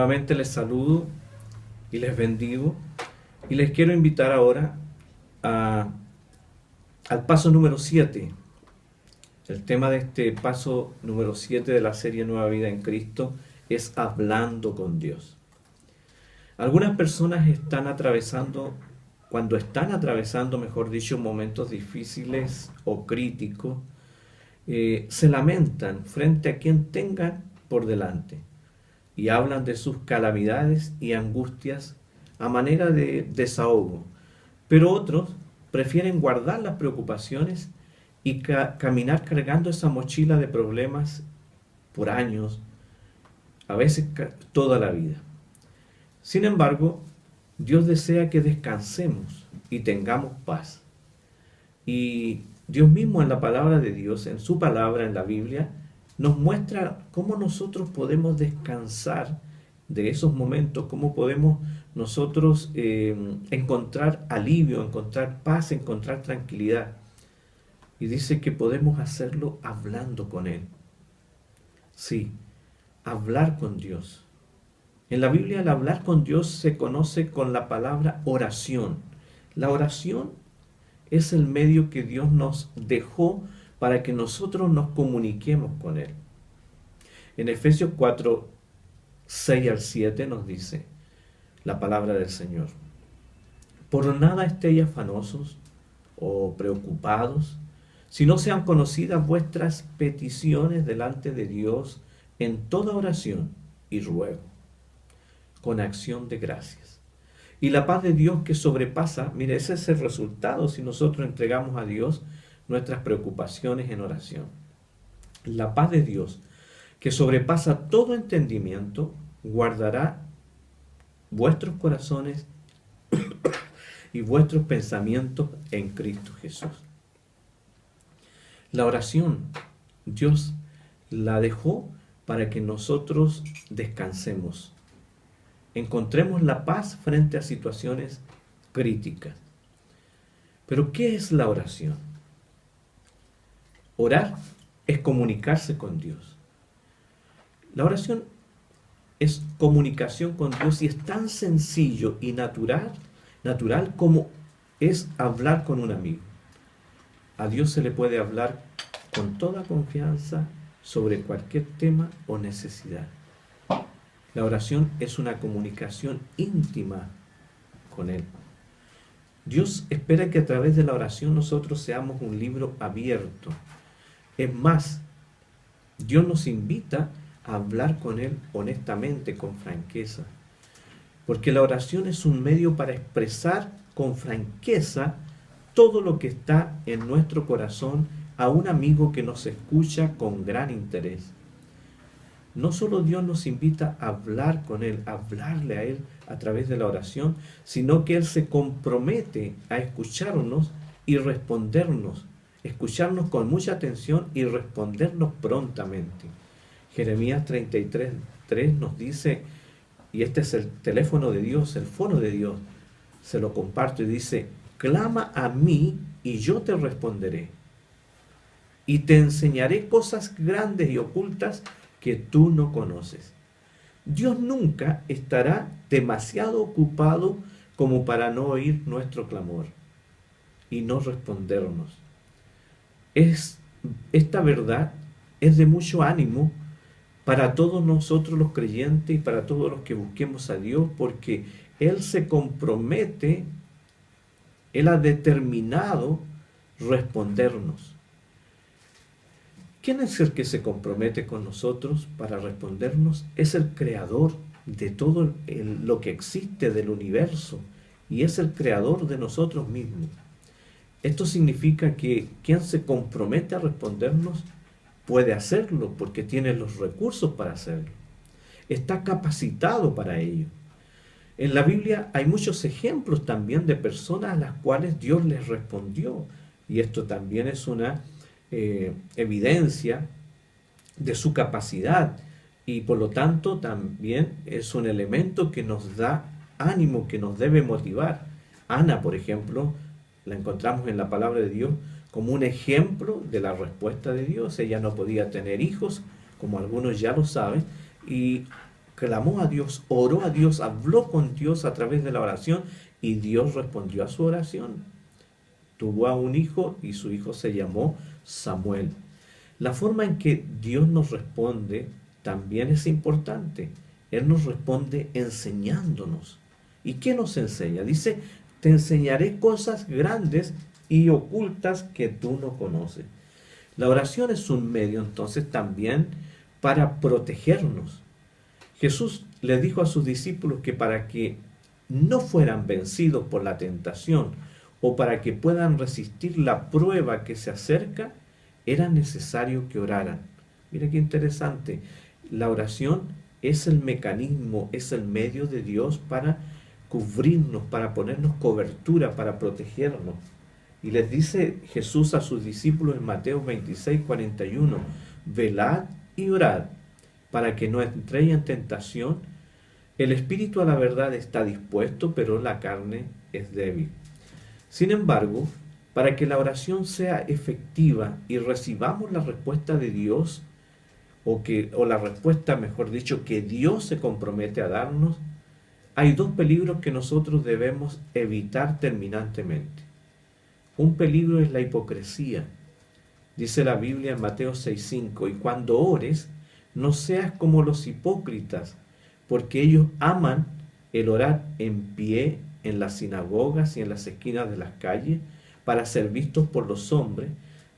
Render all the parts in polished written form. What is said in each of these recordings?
Nuevamente les saludo y les bendigo y les quiero invitar ahora a- al paso número 7. El tema de este paso número 7 de la serie Nueva Vida en Cristo es hablando con Dios. Algunas personas cuando están atravesando, mejor dicho, momentos difíciles o críticos, se lamentan frente a quien tengan por delante y hablan de sus calamidades y angustias a manera de desahogo. Pero otros prefieren guardar las preocupaciones y caminar cargando esa mochila de problemas por años, a veces toda la vida. Sin embargo, Dios desea que descansemos y tengamos paz. Y Dios mismo en la palabra de Dios, en su palabra, en la Biblia, nos muestra cómo nosotros podemos descansar de esos momentos, cómo podemos nosotros encontrar alivio, encontrar paz, encontrar tranquilidad. Y dice que podemos hacerlo hablando con Él. Sí, hablar con Dios. En la Biblia el hablar con Dios se conoce con la palabra oración. La oración es el medio que Dios nos dejó para que nosotros nos comuniquemos con Él. En Efesios 4, 6 al 7 nos dice la palabra del Señor: por nada estéis afanosos o preocupados, si no sean conocidas vuestras peticiones delante de Dios en toda oración y ruego, con acción de gracias. Y la paz de Dios que sobrepasa, mire, ese es el resultado si nosotros entregamos a Dios nuestras preocupaciones en oración. La paz de Dios que sobrepasa todo entendimiento, guardará vuestros corazones y vuestros pensamientos en Cristo Jesús. La oración, Dios la dejó para que nosotros descansemos, encontremos la paz frente a situaciones críticas. Pero ¿qué es la oración? Orar es comunicarse con Dios. La oración es comunicación con Dios y es tan sencillo y natural como es hablar con un amigo. A Dios se le puede hablar con toda confianza sobre cualquier tema o necesidad. La oración es una comunicación íntima con Él. Dios espera que a través de la oración nosotros seamos un libro abierto. Es más, Dios nos invita a hablar con Él honestamente, con franqueza. Porque la oración es un medio para expresar con franqueza todo lo que está en nuestro corazón a un amigo que nos escucha con gran interés. No solo Dios nos invita a hablar con Él, a hablarle a Él a través de la oración, sino que Él se compromete a escucharnos y respondernos, escucharnos con mucha atención y respondernos prontamente. Jeremías 33:3 nos dice, y este es el teléfono de Dios, el fono de Dios, se lo comparto y dice: clama a mí y yo te responderé, y te enseñaré cosas grandes y ocultas que tú no conoces. Dios nunca estará demasiado ocupado como para no oír nuestro clamor y no respondernos. Esta verdad es de mucho ánimo para todos nosotros los creyentes y para todos los que busquemos a Dios, porque Él se compromete, Él ha determinado respondernos. ¿Quién es el que se compromete con nosotros para respondernos? Es el creador de todo lo que existe del universo y es el creador de nosotros mismos. Esto significa que quien se compromete a respondernos puede hacerlo porque tiene los recursos para hacerlo. Está capacitado para ello. En la Biblia hay muchos ejemplos también de personas a las cuales Dios les respondió. Y esto también es una evidencia de su capacidad. Y por lo tanto también es un elemento que nos da ánimo, que nos debe motivar. Ana, por ejemplo, la encontramos en la palabra de Dios como un ejemplo de la respuesta de Dios. Ella no podía tener hijos, como algunos ya lo saben, y clamó a Dios, oró a Dios, habló con Dios a través de la oración y Dios respondió a su oración. Tuvo a un hijo y su hijo se llamó Samuel. La forma en que Dios nos responde también es importante. Él nos responde enseñándonos. ¿Y qué nos enseña? Dice, te enseñaré cosas grandes y ocultas que tú no conoces. La oración es un medio entonces también para protegernos. Jesús le dijo a sus discípulos que para que no fueran vencidos por la tentación o para que puedan resistir la prueba que se acerca, era necesario que oraran. Mira qué interesante. La oración es el mecanismo, es el medio de Dios para cubrirnos, para ponernos cobertura, para protegernos. Y les dice Jesús a sus discípulos en Mateo 26:41, velad y orad para que no entréis en tentación. El espíritu a la verdad está dispuesto, pero la carne es débil. Sin embargo, para que la oración sea efectiva y recibamos la respuesta de Dios, o la respuesta, mejor dicho, que Dios se compromete a darnos, hay dos peligros que nosotros debemos evitar terminantemente. Un peligro es la hipocresía. Dice la Biblia en Mateo 6:5, y cuando ores, no seas como los hipócritas, porque ellos aman el orar en pie en las sinagogas y en las esquinas de las calles para ser vistos por los hombres.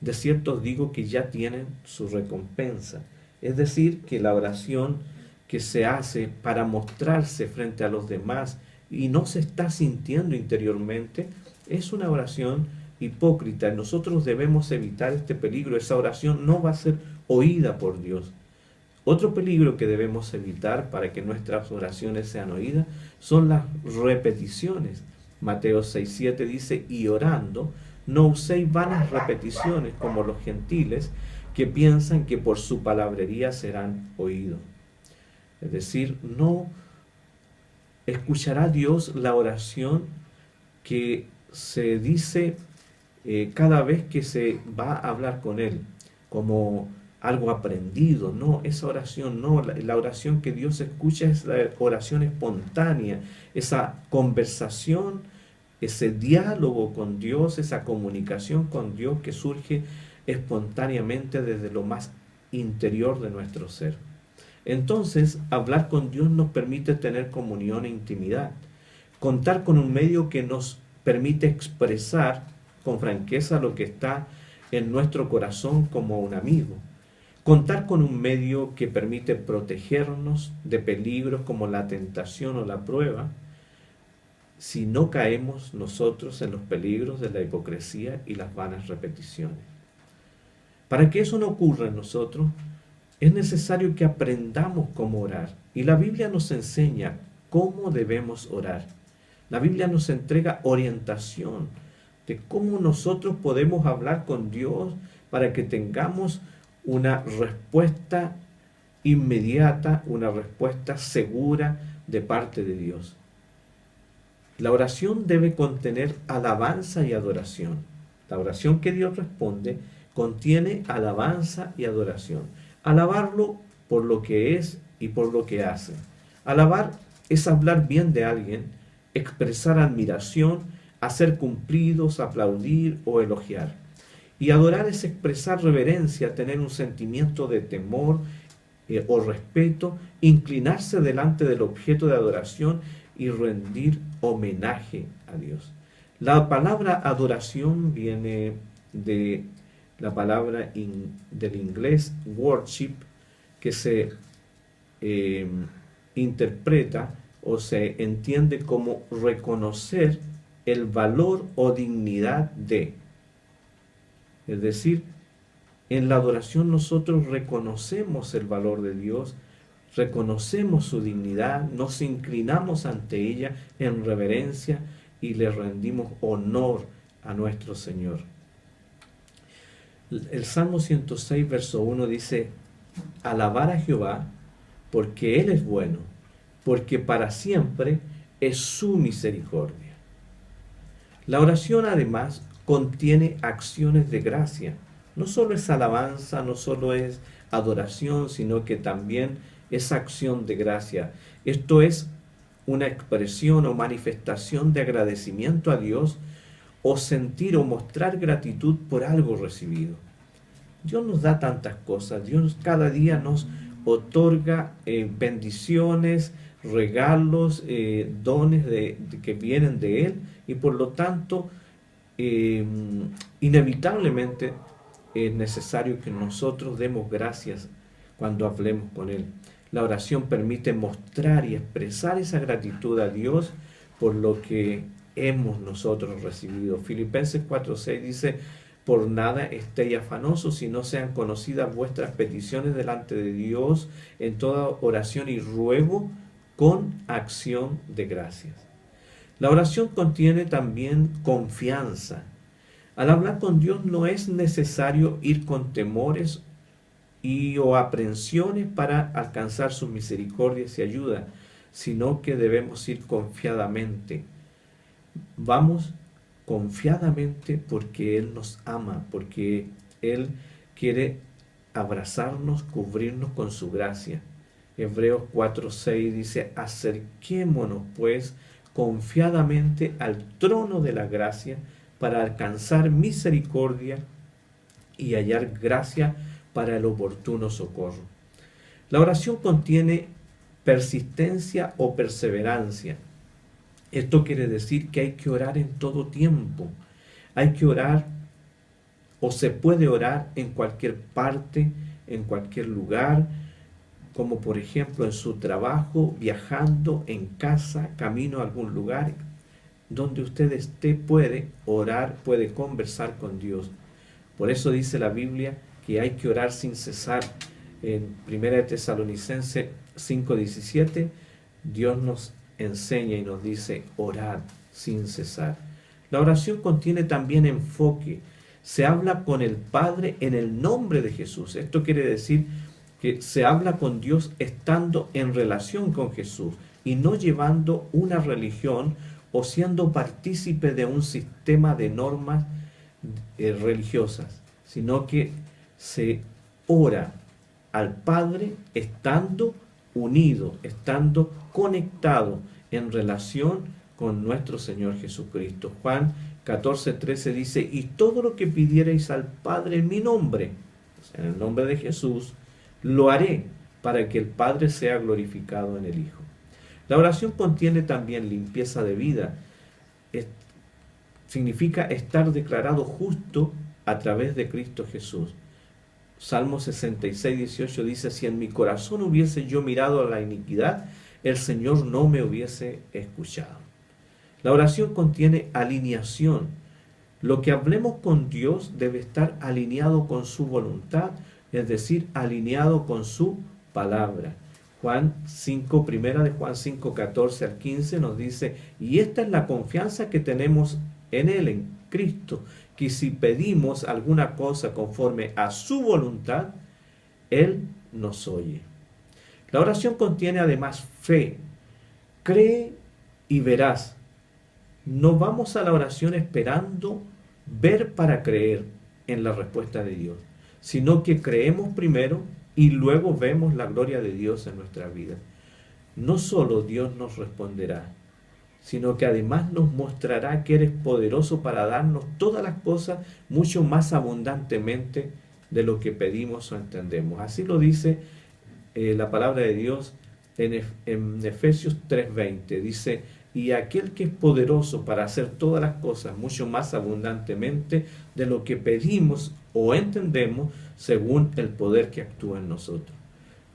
De cierto os digo que ya tienen su recompensa. Es decir, que la oración que se hace para mostrarse frente a los demás y no se está sintiendo interiormente, es una oración hipócrita. Nosotros debemos evitar este peligro. Esa oración no va a ser oída por Dios. Otro peligro que debemos evitar para que nuestras oraciones sean oídas son las repeticiones. Mateo 6:7 dice, y orando, no uséis vanas repeticiones como los gentiles que piensan que por su palabrería serán oídos. Es decir, no escuchará Dios la oración que se dice cada vez que se va a hablar con Él, como algo aprendido. No, esa oración no, la oración que Dios escucha es la oración espontánea, esa conversación, ese diálogo con Dios, esa comunicación con Dios que surge espontáneamente desde lo más interior de nuestro ser. Entonces, hablar con Dios nos permite tener comunión e intimidad, contar con un medio que nos permite expresar con franqueza lo que está en nuestro corazón como un amigo. Contar con un medio que permite protegernos de peligros como la tentación o la prueba, si no caemos nosotros en los peligros de la hipocresía y las vanas repeticiones. Para que eso no ocurra en nosotros, es necesario que aprendamos cómo orar. Y la Biblia nos enseña cómo debemos orar. La Biblia nos entrega orientación de cómo nosotros podemos hablar con Dios para que tengamos una respuesta inmediata, una respuesta segura de parte de Dios. La oración debe contener alabanza y adoración. La oración que Dios responde contiene alabanza y adoración. Alabarlo por lo que es y por lo que hace. Alabar es hablar bien de alguien, expresar admiración, hacer cumplidos, aplaudir o elogiar. Y adorar es expresar reverencia, tener un sentimiento de temor o respeto, inclinarse delante del objeto de adoración y rendir homenaje a Dios. La palabra adoración viene de la palabra del inglés worship, que se interpreta o se entiende como reconocer el valor o dignidad de. Es decir, en la adoración nosotros reconocemos el valor de Dios, reconocemos su dignidad, nos inclinamos ante ella en reverencia y le rendimos honor a nuestro Señor. El Salmo 106, verso 1 dice, alabar a Jehová porque Él es bueno, porque para siempre es su misericordia. La oración además contiene acciones de gracia. No solo es alabanza, no solo es adoración, sino que también esa acción de gracia. Esto es una expresión o manifestación de agradecimiento a Dios o sentir o mostrar gratitud por algo recibido. Dios nos da tantas cosas, Dios cada día nos otorga bendiciones, regalos, dones que vienen de Él y por lo tanto inevitablemente es necesario que nosotros demos gracias cuando hablemos con Él. La oración permite mostrar y expresar esa gratitud a Dios por lo que hemos nosotros recibido. Filipenses 4:6 dice: por nada estéis afanosos, si no sean conocidas vuestras peticiones delante de Dios en toda oración y ruego con acción de gracias. La oración contiene también confianza. Al hablar con Dios no es necesario ir con temores o aprensiones para alcanzar sus misericordias y ayuda, sino que debemos ir confiadamente. Vamos confiadamente porque Él nos ama, porque Él quiere abrazarnos, cubrirnos con su gracia. Hebreos 4:6 dice: acerquémonos pues confiadamente al trono de la gracia para alcanzar misericordia y hallar gracia para el oportuno socorro. La oración contiene persistencia o perseverancia. Esto quiere decir que hay que orar en todo tiempo. Hay que orar o se puede orar en cualquier parte, en cualquier lugar, como por ejemplo en su trabajo, viajando, en casa, camino a algún lugar. Donde usted esté puede orar, puede conversar con Dios. Por eso dice la Biblia que hay que orar sin cesar. En 1 Tesalonicenses 5:17, Dios nos enseña y nos dice: orad sin cesar. La oración contiene también enfoque. Se habla con el Padre en el nombre de Jesús. Esto quiere decir que se habla con Dios estando en relación con Jesús y no llevando una religión o siendo partícipe de un sistema de normas religiosas, sino que se ora al Padre estando unido, estando conectado en relación con nuestro Señor Jesucristo. Juan 14:13 dice: y todo lo que pidierais al Padre en mi nombre, o sea, en el nombre de Jesús, lo haré para que el Padre sea glorificado en el Hijo. La oración contiene también limpieza de vida. Significa estar declarado justo a través de Cristo Jesús. Salmo 66:18 dice: si en mi corazón hubiese yo mirado a la iniquidad, el Señor no me hubiese escuchado. La oración contiene alineación. Lo que hablemos con Dios debe estar alineado con su voluntad, es decir, alineado con su palabra. Primera de Juan 5:14-15 nos dice: y esta es la confianza que tenemos en Él, en Cristo, que si pedimos alguna cosa conforme a su voluntad, Él nos oye. La oración contiene además fe. Cree y verás. No vamos a la oración esperando ver para creer en la respuesta de Dios, sino que creemos primero y luego vemos la gloria de Dios en nuestra vida. No solo Dios nos responderá, sino que además nos mostrará que eres poderoso para darnos todas las cosas mucho más abundantemente de lo que pedimos o entendemos. Así lo dice la palabra de Dios en Efesios 3:20. Dice: y aquel que es poderoso para hacer todas las cosas mucho más abundantemente de lo que pedimos o entendemos, según el poder que actúa en nosotros.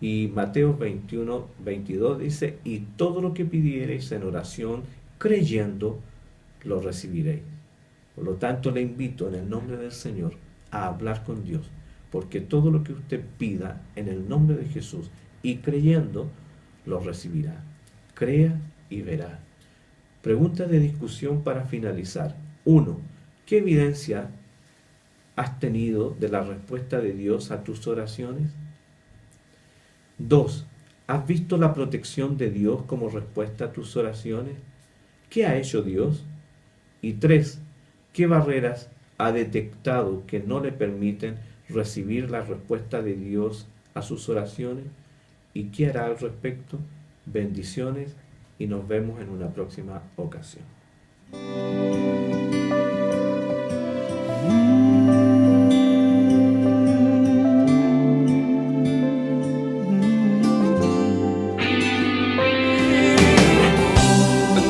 Y Mateo 21:22 dice: y todo lo que pidiereis en oración, creyendo, lo recibiréis. Por lo tanto, le invito en el nombre del Señor a hablar con Dios, porque todo lo que usted pida en el nombre de Jesús y creyendo, lo recibirá. Crea y verá. Pregunta de discusión para finalizar. 1. ¿Qué evidencia has tenido de la respuesta de Dios a tus oraciones? 2. ¿Has visto la protección de Dios como respuesta a tus oraciones? ¿Qué ha hecho Dios? Y 3. ¿Qué barreras ha detectado que no le permiten recibir la respuesta de Dios a sus oraciones? y qué hará al respecto. Bendiciones y nos vemos en una próxima ocasión.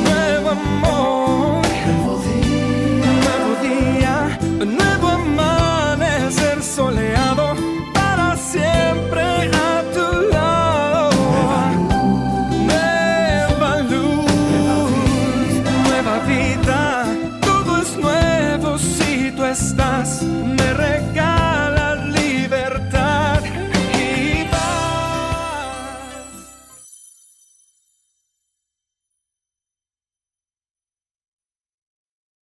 Nuevo amor, nuevo día, nuevo amanecer soleado, para siempre a tu lado. Nueva luz, nueva vida.